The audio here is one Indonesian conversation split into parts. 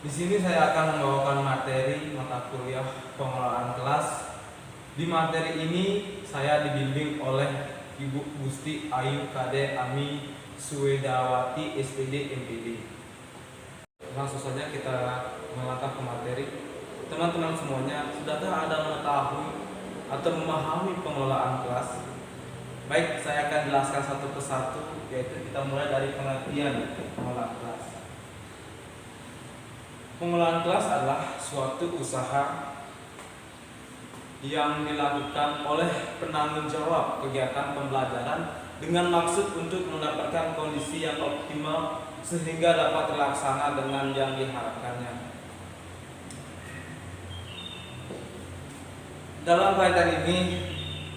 Di sini saya akan membawakan materi mata kuliah pengelolaan kelas. Di materi ini saya dibimbing oleh Ibu Gusti Ayu Kade Ami Suwedawati SPD MPD. Langsung saja kita melangkah ke materi. Teman-teman semuanya, sudahkah Anda mengetahui atau memahami pengelolaan kelas? Baik, saya akan jelaskan satu persatu, yaitu kita mulai dari pengertian pengelolaan kelas. Pengelolaan kelas adalah suatu usaha yang dilakukan oleh penanggung jawab kegiatan pembelajaran dengan maksud untuk mendapatkan kondisi yang optimal sehingga dapat terlaksana dengan yang diharapkannya. Dalam kaitan ini,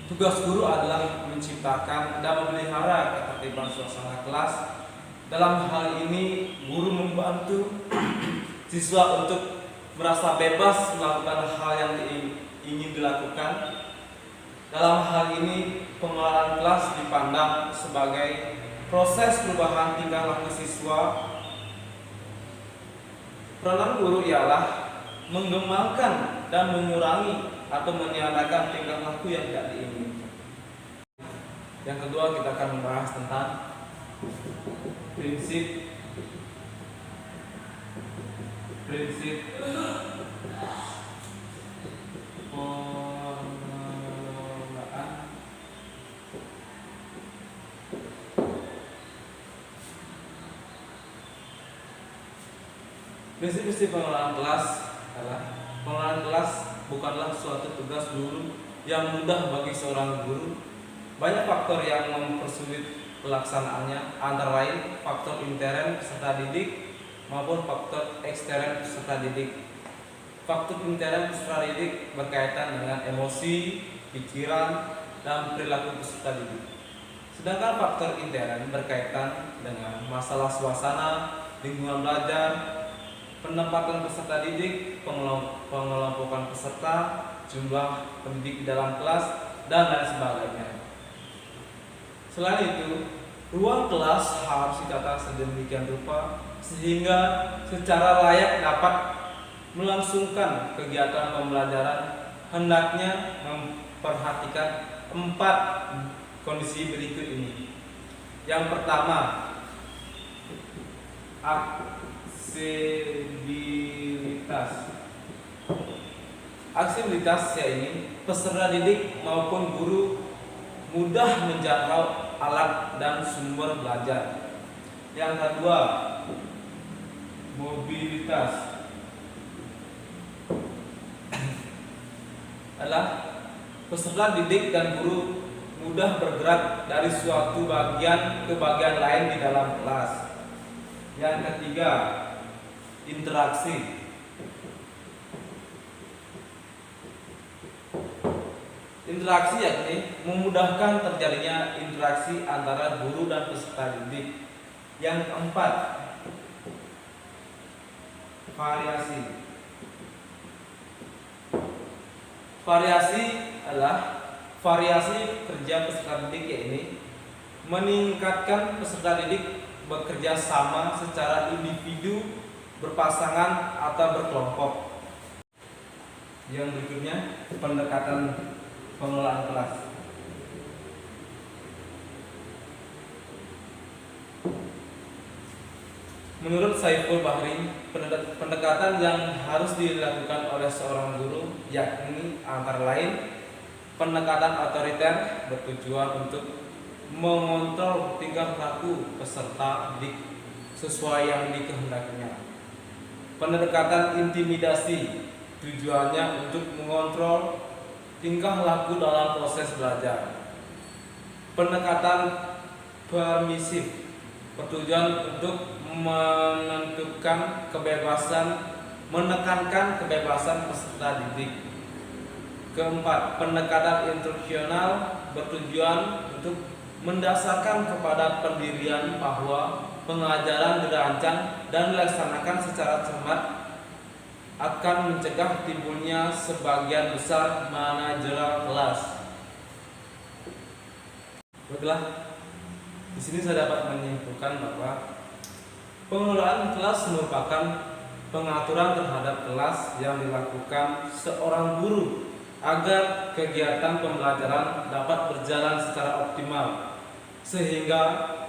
tugas guru adalah menciptakan dan memelihara ketertiban suasana kelas. Dalam hal ini, guru membantu siswa untuk merasa bebas melakukan hal yang ingin dilakukan. Dalam hal ini, pengelolaan kelas dipandang sebagai proses perubahan tingkah laku siswa. Peranan guru ialah mengembangkan dan mengurangi atau meniadakan tingkah laku yang tidak diinginkan. Yang kedua, kita akan membahas tentang prinsip pengelolaan. Prinsip-prinsip pengelolaan kelas adalah pengelolaan kelas bukanlah suatu tugas guru yang mudah bagi seorang guru. Banyak faktor yang mempersulit pelaksanaannya, antara lain faktor intern peserta didik maupun faktor ekstern peserta didik. Faktor intern peserta didik berkaitan dengan emosi, pikiran, dan perilaku peserta didik. Sedangkan faktor intern berkaitan dengan masalah suasana, lingkungan belajar, penempatan peserta didik, pengelompokan peserta, jumlah pendidik di dalam kelas, dan lain sebagainya. Selain itu, ruang kelas harus ditata sedemikian rupa sehingga secara layak dapat melangsungkan kegiatan pembelajaran. Hendaknya memperhatikan 4 kondisi berikut ini. Yang pertama, aksibilitas yaitu peserta didik maupun guru mudah menjangkau alat dan sumber belajar. Yang kedua, mobilitas adalah peserta didik dan guru mudah bergerak dari suatu bagian ke bagian lain di dalam kelas. Yang ketiga, interaksi. Interaksi yakni memudahkan terjadinya interaksi antara guru dan peserta didik. Yang keempat, variasi. Variasi adalah variasi kerja peserta didik, yakni meningkatkan peserta didik bekerja sama secara individu, berpasangan, atau berkelompok. Yang berikutnya, pendekatan pengelolaan kelas. Menurut Saiful Bahri, pendekatan yang harus dilakukan oleh seorang guru yakni antara lain pendekatan otoriter bertujuan untuk mengontrol tingkah laku peserta didik sesuai yang dikehendakinya. Pendekatan intimidasi tujuannya untuk mengontrol tingkah laku dalam proses belajar. Pendekatan permisif bertujuan untuk menekankan kebebasan peserta didik. Keempat, pendekatan instruksional bertujuan untuk mendasarkan kepada pendirian bahwa pengajaran dirancang dan dilaksanakan secara cermat akan mencegah timbulnya sebagian besar manajeral kelas. Baiklah, di sini saya dapat menyimpulkan bahwa pengelolaan kelas merupakan pengaturan terhadap kelas yang dilakukan seorang guru agar kegiatan pembelajaran dapat berjalan secara optimal, sehingga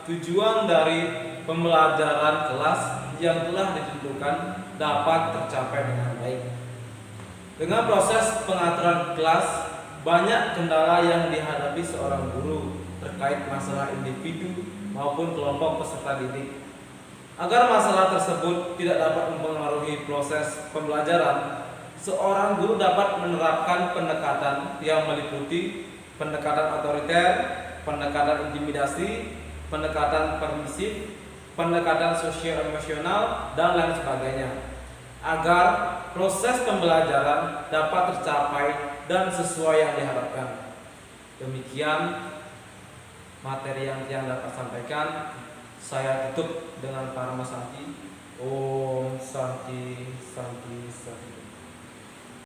tujuan dari pembelajaran kelas yang telah ditentukan dapat tercapai dengan baik. Dengan proses pengaturan kelas, banyak kendala yang dihadapi seorang guru terkait masalah individu maupun kelompok peserta didik. Agar masalah tersebut tidak dapat mempengaruhi proses pembelajaran, seorang guru dapat menerapkan pendekatan yang meliputi pendekatan otoriter, pendekatan intimidasi, pendekatan permisif, pendekatan sosio-emosional, dan lain sebagainya, agar proses pembelajaran dapat tercapai dan sesuai yang diharapkan. Demikian materi yang dapat sampaikan. Saya tutup dengan Parama Santi. Om Santi Santi Santi.